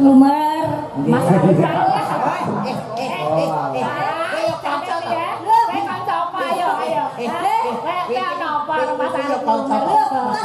Lumer. Mas Mas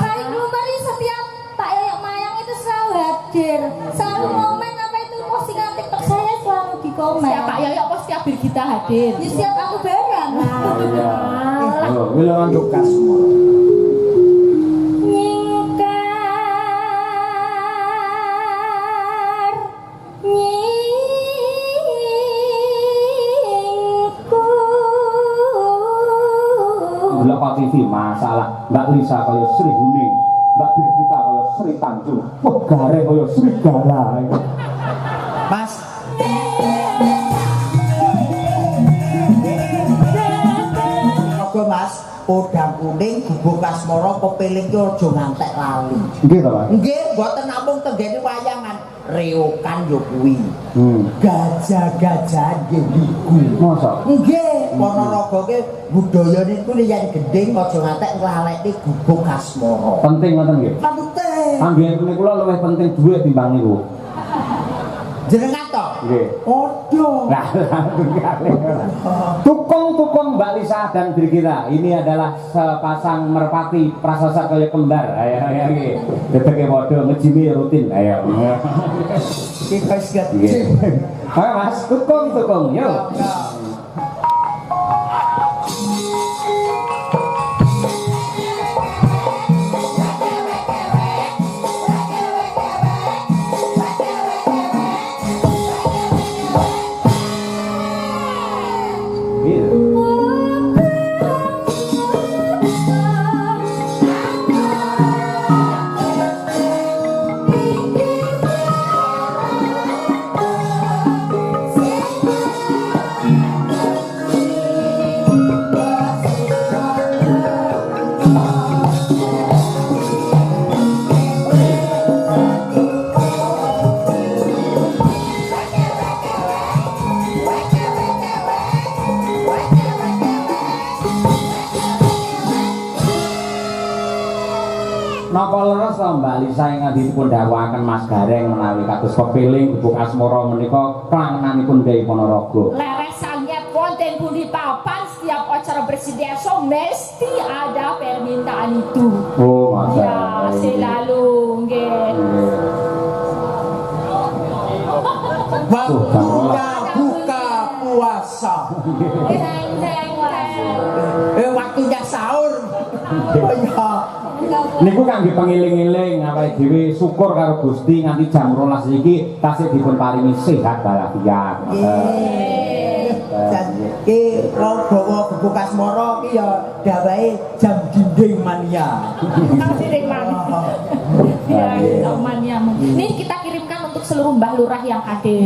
Arif Lumer ini setiap Pak Yoyok Mayang itu selalu hadir, selalu komen apa itu postingan TikTok saya selalu di komen. Setiap Pak Yoyok pos setiap Birgita hadir. Ya setiap aku bareng. Iya. Halo, bilang Lukas semua. Pak TV masalah Mbak Lisa kaya Sri Huning, Mbak Birgita kaya Sri Tanjung, Gare kaya Sri Gala. Mas oke Mas, podang kuning gubuk kasmara pepiling ki aja ngantek lali. Nggih to, Mas? Nggih, mboten namung tenggene wayangan, reokan yo kuwi. Gajah-gajahan nggih niku. Mosok? Nggih, Ponorogo ki budaya niku yen gending aja ngantek nglalekne gubuk kasmara. Penting ngoten nggih. Penting. Ambiyen kula luwih penting duit timbang niku. Jenengan to? Nggih. Odo. Nah, tukung Mbak Lisa dan Birgita. Ini adalah sepasang merpati prasasa kaya kembar. Ayo nggih. Dedeke padha ngejimi rutin. Ayo. Iki wis Nggih. Ayo Mas, tukung. Yuk. Napa leres to Mbak Lisa ingkang dipun dawuhaken Mas Gareng menawi kados pepiling gubuk asmara menika klangenanipun Dewi Ponorogo. Leresannya konten pundi papan setiap acara bersih desa mesti ada permintaan itu. Oh, masa. Ya, selalu nggih. Buka puasa. Waktunya sahur. Niku kangge pengiling-iling awake dhewe syukur karo Gusti nganti jam 12 iki tasih dipun paringi sehat walafiat. Iki bawa gubuk asmara iki ya dawahe jam dinding mania. Dinding mania. Ya, mania. Ini kita kirimkan untuk seluruh Mbah Lurah yang hadir.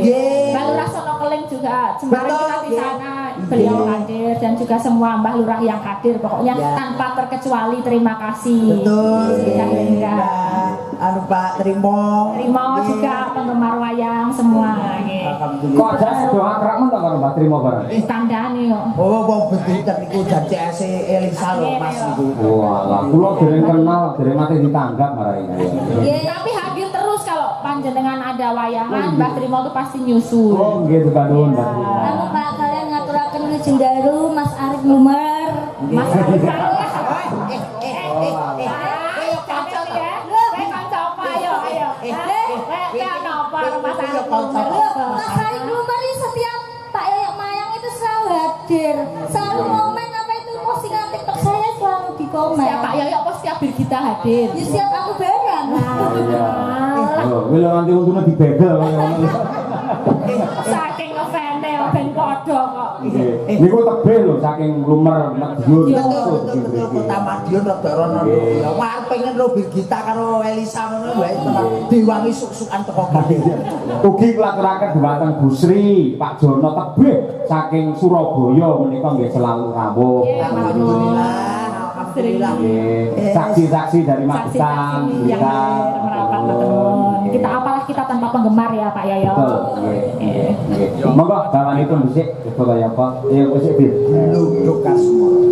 Mbah Lurah Sono Keling juga kemarin kita di sana beliau hadir dan juga semua Mbah Lurah yang hadir pokoknya tanpa terkecuali terima kasih. Betul. Kita kirimkan. Anu Pak Trimo juga penggemar wayang semua nggih. Kok jas do akrab men karo Mbak Trimo bareng. Tandane yo. Oh, wong benten niku jan CS Elisa lho Mas niku. Walah, kula dereng kenal, dereng mate ditanggap marai. Tapi hadir terus kalau panjenengan ada wayangan Mbak Trimo itu pasti nyusul. Oh, nggih Bandung Mbak Trimo. Lalu Pak kalian ngaturaken Wilujeng Daru, Mas Arif Lumer. Mas Arif Mas Arif Lumer ini setiap Pak Yoyok Mayang itu selalu hadir, selalu komen apa itu postingan TikTok saya selalu di komen. Setiap Pak Yoyok pos setiap Birgita hadir. Ya setiap aku bareng. Iya. Lho, bila nanti untune dibegel ngono. Saking ngefane ben padha kok. Niku tebih lho saking Lumer Madiun. Betul Kota Madiun rada rono. Ya arep pengen ro Birgita karo Elisa ngono wae diwangi suk-sukan teko Gading. Ugi kulaturaken dhumateng Bu Sri, Pak Jono tebih saking Surabaya menika nggih selalu rawuh. Alhamdulillah. Saksi-saksi dari Magetan yang merapat ketemu. Kita apalah kita tanpa penggemar ya Pak Yoyo. Betul. Nggih. Monggo bawan itu dhisik coba kaya apa? Ya wis iki. Lho kasmara.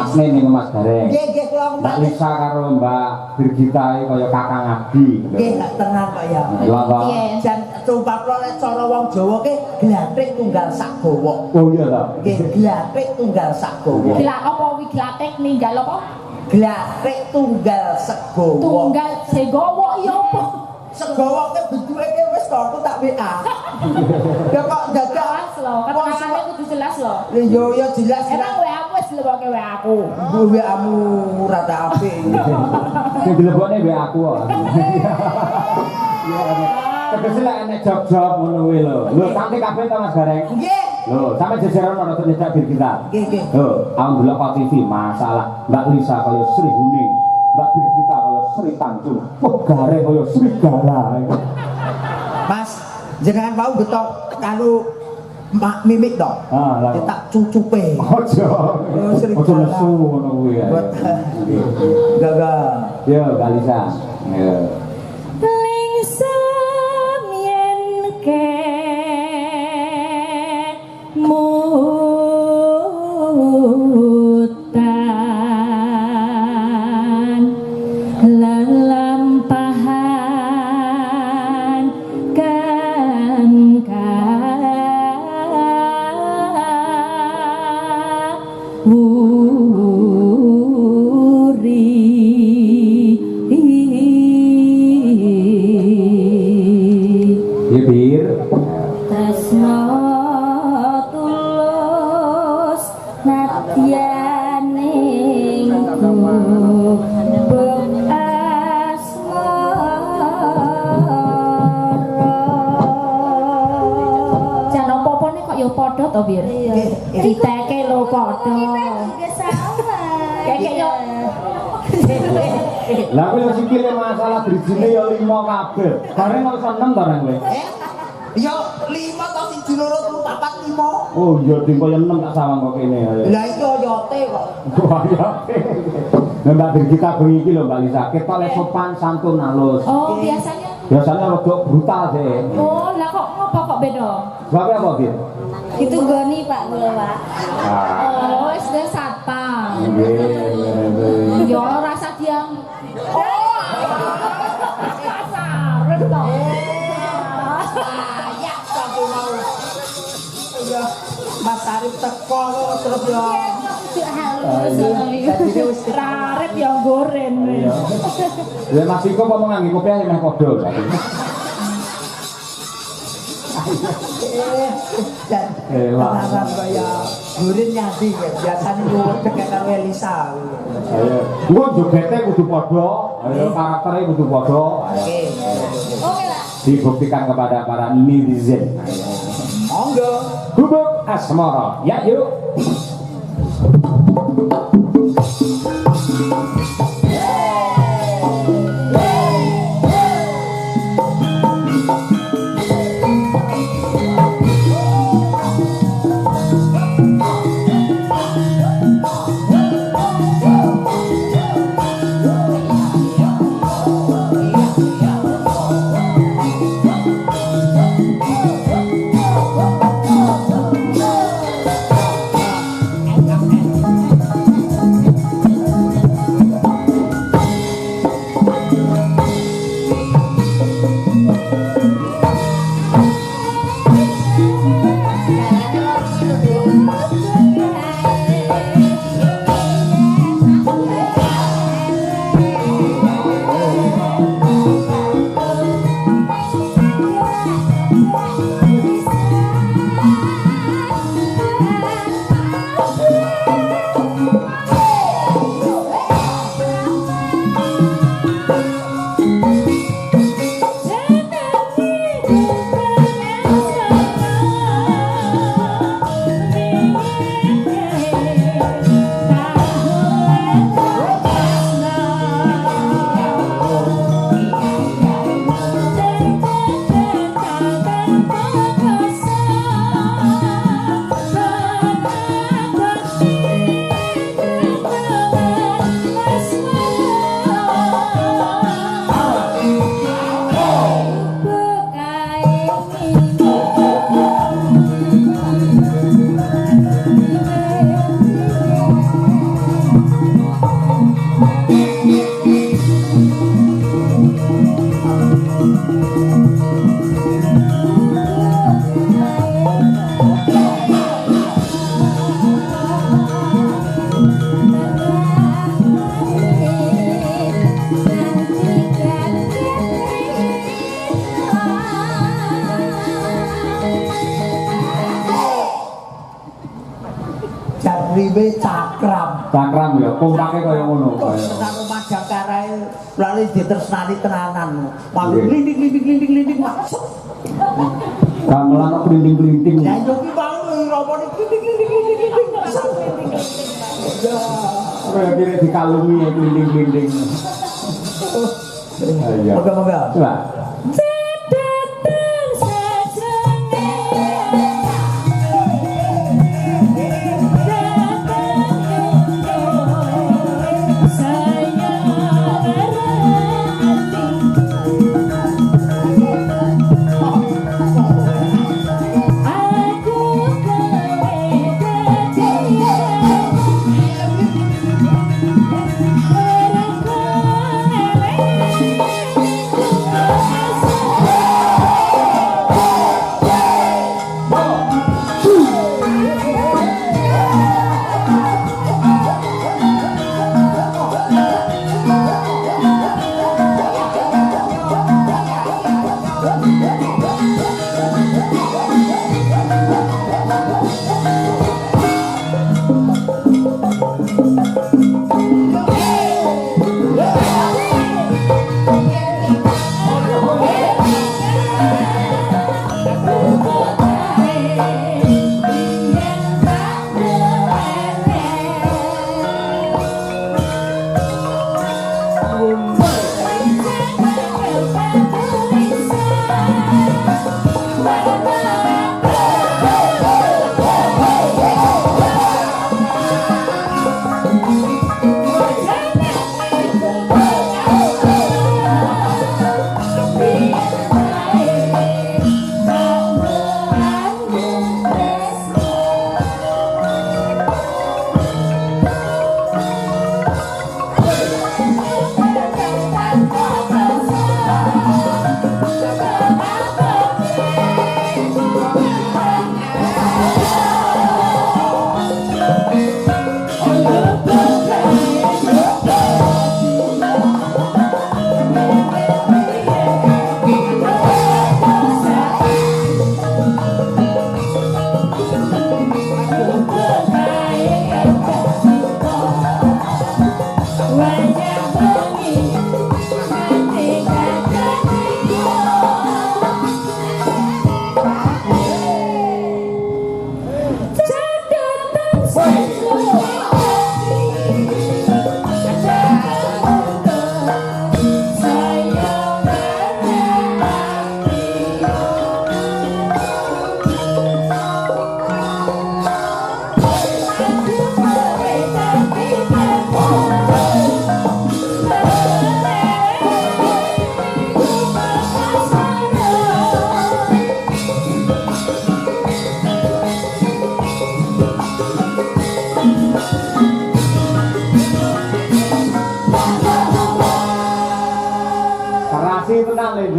Mas ning Mas Gareng. Nggih kula Mbak Lisa karo Mbak Birgita iki kaya kakang Adi. nggih gak tenang kok ya. Lha Jan coba lek cara wong Jawa ki glathik tunggal sak gawa. oh iya ta. Nggih glathik tunggal sak gawa. Gila apa wi glatek ninggal apa? Glathik tunggal segawa. Tunggal segowo ya apa? Segawa ki bentuke ki wis to aku tak WA. Ya kok dadak Jelas loh, keterangannya kudu jelas loh. yo yo jelas Emang WA aku wis lebokke WA aku. WA-mu rada apik. Sing dilebokne wae aku kok. Tegese lek enek job-job ngono kuwi lho. Lho sampe kabeh ta Mas Gareng. Nggih. Lho, sampe jejeran ora nyedak Birgita. Nggih nggih. Lho, aku ndelok kok TV masalah Mbak Lisa kaya Sri Huning, Mbak Birgita kaya Sri Tanjung, Gareng kaya Sri Gala. Mas, jenengan mau betok karo mimik dong. Ah, lah. Tak cucupe. Ojo. Sri Ojo Gala. nesu ngono kuwi ya. Buat gagal. Yo, Mbak Lisa. Yo. Lingsam yen ke mutan lelampahan kan Bir. tresno tulus nadyaning buk asmara. Jan opo-opone kok ya padha to, Bir? Diteke lho padha. Juga sama. Kayak yo. Lah kuwi sikile masalah drijine ya 5 kabeh. Bareng kok iso 6 bareng kowe. Yo 5 to 1 2 3 4 5. Oh iya ding kaya 6 tak sawang kok kene. Lah iki oyote kok. Wah ya. Lah Mbak Birgita bengi iki lho Mbak Lisa, ketok le sopan santun halus. Oh, biasanya. Biasanya rada brutal sih. Oh, lah kok ngopo kok beda? Sebabnya apa, Bir? Itu goni Pak kula Pak. Oh, wis de satpam. Nggih. Ya ora rasa dia. Oh. Kasar to. Ayak satu mau. Ya Mas Arif teko terus yo. Rarep yang goreng. Ya Mas Iko apa mau nganggo kopi meh padha. Dan orang kaya gurin nyadi biasanya lu dengan karo Elisa. Ayo. Gua jogete kudu padha, ayo karaktere kudu padha. Oke. Oke lah. Dibuktikan kepada para netizen. Monggo. Gubuk asmara. Ya yuk. duwe cakram. Cakram ya, kompake kaya ngono. Tenan omah Jangkarae lali ditresnani tenanan. Malah glinding masuk. Gamelan kok klinting-klinting. Ya yo ki mau ngomongin glinding. Kaya kira dikalungi ya klinting-klinting. Ayo. Moga-moga. Coba.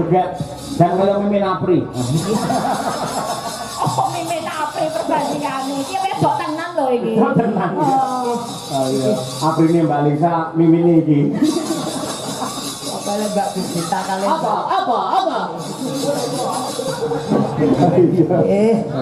joget dan kaya mimin apri. Oh, mimin apri perbandingannya iki wedok tenan lho iki. Tenan. Oh iya, aprine Mbak Lisa mimin iki. Apa Mbak Bita kalian? Apa?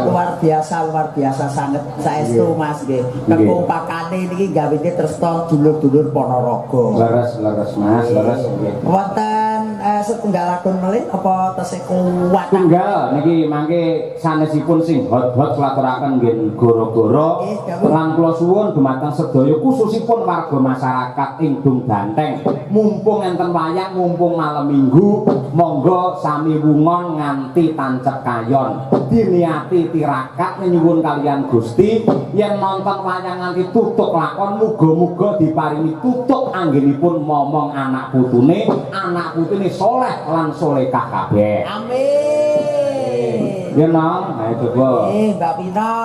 Luar biasa sangat saestu Mas nggih. Kekompakane niki gawene tresna dulur-dulur Ponorogo. Leres Mas, leres nggih. Wonten setunggalakun melih apa tesih kuat? Tunggal niki mangke sanesipun sing hot-hot klaturaken nggih goro-goro lan kula suwun dumateng sedaya khususipun warga masyarakat ing Dung Banteng. Mumpung enten wayah, mumpung malam Minggu, monggo sami wungon nganti tancep kayon. Diniati tirakat nyuwun kalian Gusti yen nonton wayang nganti tutuk lakon muga-muga diparingi tutuk anggenipun momong anak putune soleh lan solehah kabeh. Amin. Ya nang, ayo coba. Mbak Pina.